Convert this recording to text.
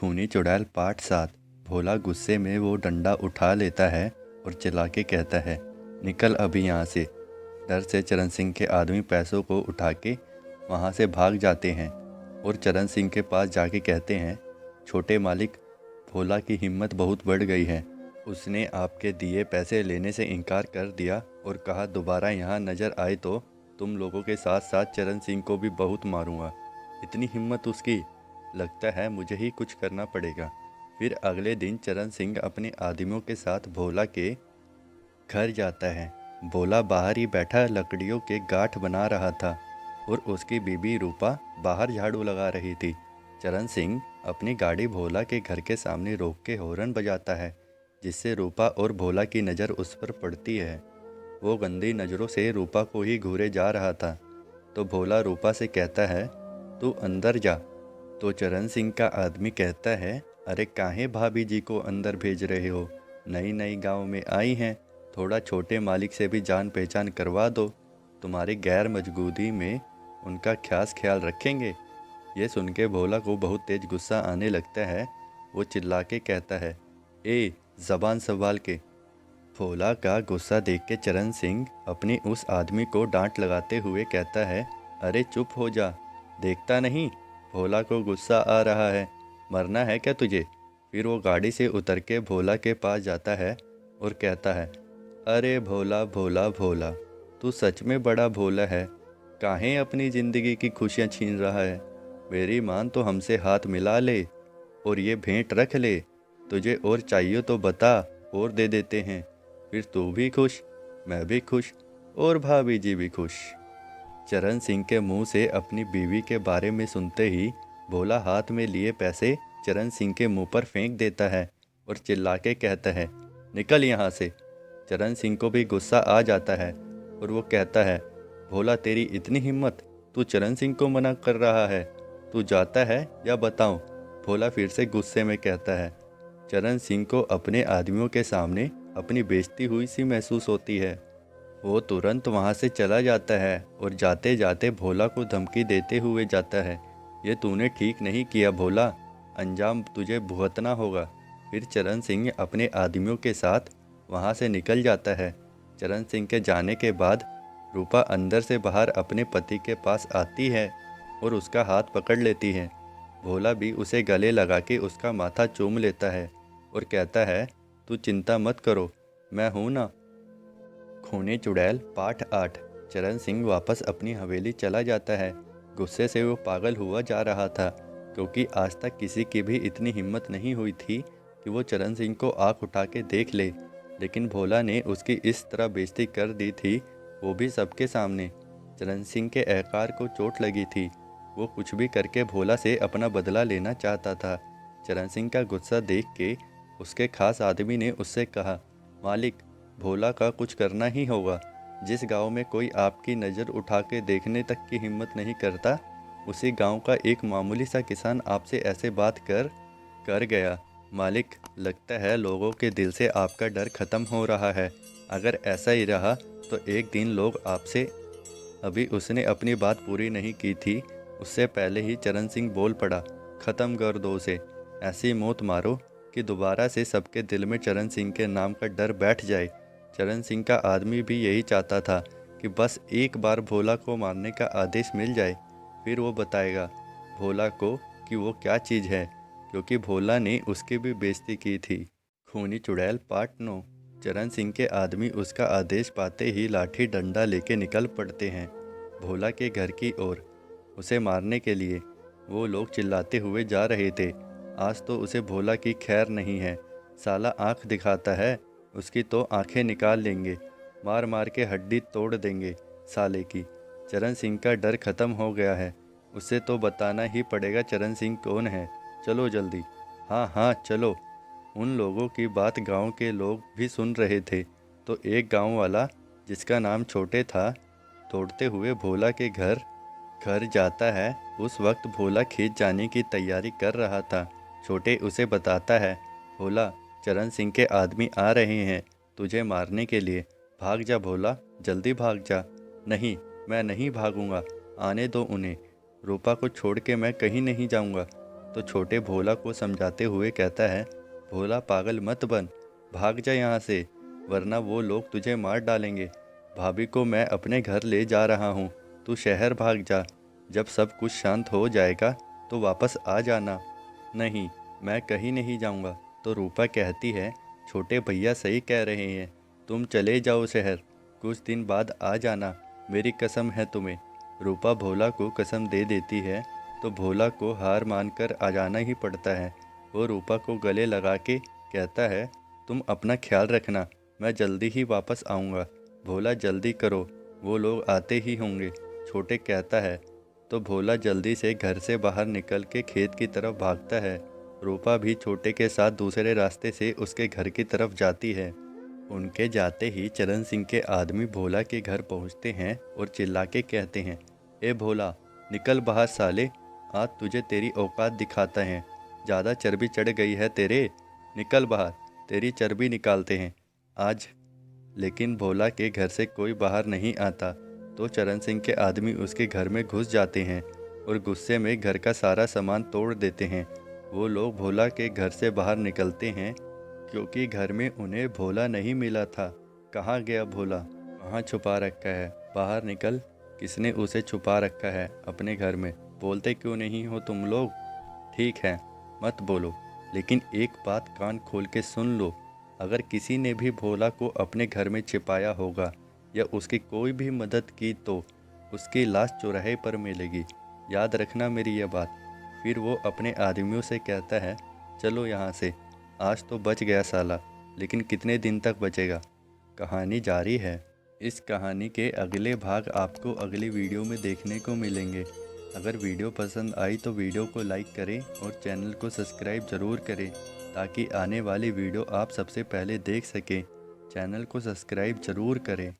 खूनी चुड़ैल पार्ट 7। भोला गुस्से में वो डंडा उठा लेता है और चिल्ला के कहता है, निकल अभी यहाँ से। डर से चरण सिंह के आदमी पैसों को उठा के वहाँ से भाग जाते हैं और चरण सिंह के पास जाके कहते हैं, छोटे मालिक, भोला की हिम्मत बहुत बढ़ गई है। उसने आपके दिए पैसे लेने से इनकार कर दिया और कहा दोबारा यहाँ नज़र आए तो तुम लोगों के साथ साथ चरण सिंह को भी बहुत मारूंगा। इतनी हिम्मत उसकी, लगता है मुझे ही कुछ करना पड़ेगा। फिर अगले दिन चरण सिंह अपने आदमियों के साथ भोला के घर जाता है। भोला बाहर ही बैठा लकड़ियों के गांठ बना रहा था और उसकी बीबी रूपा बाहर झाड़ू लगा रही थी। चरण सिंह अपनी गाड़ी भोला के घर के सामने रोक के हॉर्न बजाता है, जिससे रूपा और भोला की नज़र उस पर पड़ती है। वो गंदी नज़रों से रूपा को ही घूरे जा रहा था। तो भोला रूपा से कहता है, तू अंदर जा। तो चरण सिंह का आदमी कहता है, अरे काहे भाभी जी को अंदर भेज रहे हो? नई नई गांव में आई हैं, थोड़ा छोटे मालिक से भी जान पहचान करवा दो। तुम्हारी गैर मौजूदगी में उनका खास ख्याल रखेंगे। ये सुन के भोला को बहुत तेज गुस्सा आने लगता है। वो चिल्ला के कहता है, ए ज़बान संभाल के। भोला का गुस्सा देख के चरण सिंह अपनी उस आदमी को डांट लगाते हुए कहता है, अरे चुप हो जा, देखता नहीं भोला को गुस्सा आ रहा है, मरना है क्या तुझे? फिर वो गाड़ी से उतर के भोला के पास जाता है और कहता है, अरे भोला भोला भोला, तू सच में बड़ा भोला है। काहे अपनी ज़िंदगी की खुशियाँ छीन रहा है? मेरी मान तो हमसे हाथ मिला ले और ये भेंट रख ले। तुझे और चाहिए तो बता, और दे देते हैं। फिर तू भी खुश, मैं भी खुश और भाभी जी भी खुश। चरण सिंह के मुंह से अपनी बीवी के बारे में सुनते ही भोला हाथ में लिए पैसे चरण सिंह के मुंह पर फेंक देता है और चिल्ला के कहता है, निकल यहाँ से। चरण सिंह को भी गुस्सा आ जाता है और वो कहता है, भोला तेरी इतनी हिम्मत, तू चरण सिंह को मना कर रहा है? तू जाता है या बताऊं? भोला फिर से गुस्से में कहता है। चरण सिंह को अपने आदमियों के सामने अपनी बेइज्जती हुई सी महसूस होती है। वो तुरंत वहाँ से चला जाता है और जाते जाते भोला को धमकी देते हुए जाता है, ये तूने ठीक नहीं किया भोला, अंजाम तुझे भुगतना होगा। फिर चरण सिंह अपने आदमियों के साथ वहाँ से निकल जाता है। चरण सिंह के जाने के बाद रूपा अंदर से बाहर अपने पति के पास आती है और उसका हाथ पकड़ लेती है। भोला भी उसे गले लगा के उसका माथा चूम लेता है और कहता है, तू चिंता मत करो, मैं हूँ ना। खूनी चुड़ैल पार्ट 8। चरण सिंह वापस अपनी हवेली चला जाता है। गुस्से से वो पागल हुआ जा रहा था, क्योंकि आज तक किसी की भी इतनी हिम्मत नहीं हुई थी कि वो चरण सिंह को आंख उठा के देख ले। लेकिन भोला ने उसकी इस तरह बेइज्जती कर दी थी, वो भी सबके सामने। चरण सिंह के अहंकार को चोट लगी थी। वो कुछ भी करके भोला से अपना बदला लेना चाहता था। चरण सिंह का गुस्सा देख के उसके खास आदमी ने उससे कहा, मालिक, भोला का कुछ करना ही होगा। जिस गांव में कोई आपकी नज़र उठा के देखने तक की हिम्मत नहीं करता, उसी गांव का एक मामूली सा किसान आपसे ऐसे बात कर गया। मालिक, लगता है लोगों के दिल से आपका डर खत्म हो रहा है। अगर ऐसा ही रहा तो एक दिन लोग आपसे। अभी उसने अपनी बात पूरी नहीं की थी, उससे पहले ही चरण सिंह बोल पड़ा, ख़त्म कर दो उसे, ऐसी मौत मारो कि दोबारा से सबके दिल में चरण सिंह के नाम का डर बैठ जाए। चरण सिंह का आदमी भी यही चाहता था कि बस एक बार भोला को मारने का आदेश मिल जाए, फिर वो बताएगा भोला को कि वो क्या चीज़ है, क्योंकि भोला ने उसकी भी बेइज्जती की थी। खूनी चुड़ैल पार्ट 9। चरण सिंह के आदमी उसका आदेश पाते ही लाठी डंडा लेके निकल पड़ते हैं भोला के घर की ओर, उसे मारने के लिए। वो लोग चिल्लाते हुए जा रहे थे, आज तो उसे भोला की खैर नहीं है। साला आंख दिखाता है, उसकी तो आंखें निकाल लेंगे, मार मार के हड्डी तोड़ देंगे साले की। चरण सिंह का डर खत्म हो गया है, उसे तो बताना ही पड़ेगा चरण सिंह कौन है। चलो जल्दी। हाँ हाँ चलो। उन लोगों की बात गांव के लोग भी सुन रहे थे। तो एक गांव वाला, जिसका नाम छोटे था, दौड़ते हुए भोला के घर जाता है। उस वक्त भोला खेत जाने की तैयारी कर रहा था। छोटे उसे बताता है, भोला, चरण सिंह के आदमी आ रहे हैं तुझे मारने के लिए, भाग जा भोला, जल्दी भाग जा। नहीं, मैं नहीं भागूंगा, आने दो उन्हें, रूपा को छोड़ के मैं कहीं नहीं जाऊंगा। तो छोटे भोला को समझाते हुए कहता है, भोला पागल मत बन, भाग जा यहाँ से, वरना वो लोग तुझे मार डालेंगे। भाभी को मैं अपने घर ले जा रहा हूँ, तू शहर भाग जा। जब सब कुछ शांत हो जाएगा तो वापस आ जाना। नहीं, मैं कहीं नहीं जाऊँगा। तो रूपा कहती है, छोटे भैया सही कह रहे हैं, तुम चले जाओ शहर, कुछ दिन बाद आ जाना, मेरी कसम है तुम्हें। रूपा भोला को कसम दे देती है तो भोला को हार मानकर आ जाना ही पड़ता है। वो रूपा को गले लगा के कहता है, तुम अपना ख्याल रखना, मैं जल्दी ही वापस आऊँगा। भोला जल्दी करो, वो लोग आते ही होंगे। छोटे कहता है तो भोला जल्दी से घर से बाहर निकल के खेत की तरफ भागता है। रूपा भी छोटे के साथ दूसरे रास्ते से उसके घर की तरफ जाती है। उनके जाते ही चरण सिंह के आदमी भोला के घर पहुंचते हैं और चिल्ला के कहते हैं, ए भोला, निकल बाहर साले, आज तुझे तेरी औकात दिखाता है। ज़्यादा चर्बी चढ़ गई है तेरे, निकल बाहर, तेरी चर्बी निकालते हैं आज। लेकिन भोला के घर से कोई बाहर नहीं आता तो चरण सिंह के आदमी उसके घर में घुस जाते हैं और गुस्से में घर का सारा सामान तोड़ देते हैं। वो लोग भोला के घर से बाहर निकलते हैं क्योंकि घर में उन्हें भोला नहीं मिला था। कहाँ गया भोला, कहाँ छुपा रखा है, बाहर निकल, किसने उसे छुपा रखा है अपने घर में, बोलते क्यों नहीं हो तुम लोग? ठीक है, मत बोलो, लेकिन एक बात कान खोल के सुन लो, अगर किसी ने भी भोला को अपने घर में छिपाया होगा या उसकी कोई भी मदद की तो उसकी लाश चौराहे पर मिलेगी। याद रखना मेरी यह बात। फिर वो अपने आदमियों से कहता है, चलो यहाँ से, आज तो बच गया साला, लेकिन कितने दिन तक बचेगा। कहानी जारी है। इस कहानी के अगले भाग आपको अगली वीडियो में देखने को मिलेंगे। अगर वीडियो पसंद आई तो वीडियो को लाइक करें और चैनल को सब्सक्राइब ज़रूर करें ताकि आने वाली वीडियो आप सबसे पहले देख सकें। चैनल को सब्सक्राइब ज़रूर करें।